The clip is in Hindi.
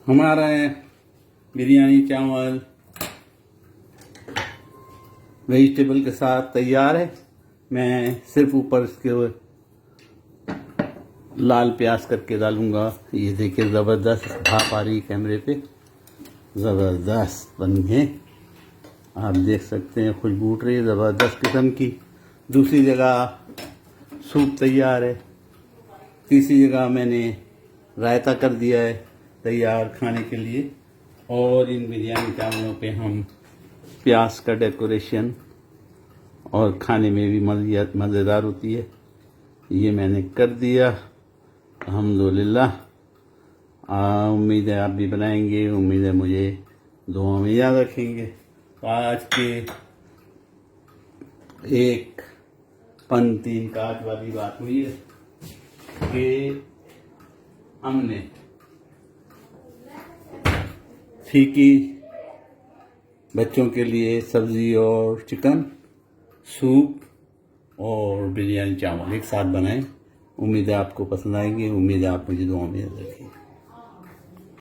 हमारा बिरयानी चावल वेजिटेबल के साथ तैयार है। मैं सिर्फ ऊपर इसके लाल प्याज करके डालूंगा। ये देखिए ज़बरदस्त भाप आ रही है कैमरे पे, ज़बरदस्त बनी है। आप देख सकते हैं खुशबू उठ रही है ज़बरदस्त किस्म की। दूसरी जगह सूप तैयार है। तीसरी जगह मैंने रायता कर दिया है तैयार खाने के लिए। और इन बिरयानी चावलों पे हम प्याज का डेकोरेशन और खाने में भी मज़ेदार होती है। ये मैंने कर दिया अल्हम्दुलिल्लाह। उम्मीद है आप भी बनाएंगे, उम्मीद है मुझे दुआ में याद रखेंगे। तो आज के एक पंक्ति काट वाली बात हुई है कि हमने फीकी बच्चों के लिए सब्ज़ी और चिकन, सूप और बिरयानी चावल एक साथ बनाएं। उम्मीद है आपको पसंद आएंगे। उम्मीद है आप मुझे दुआ में याद रखेंगे।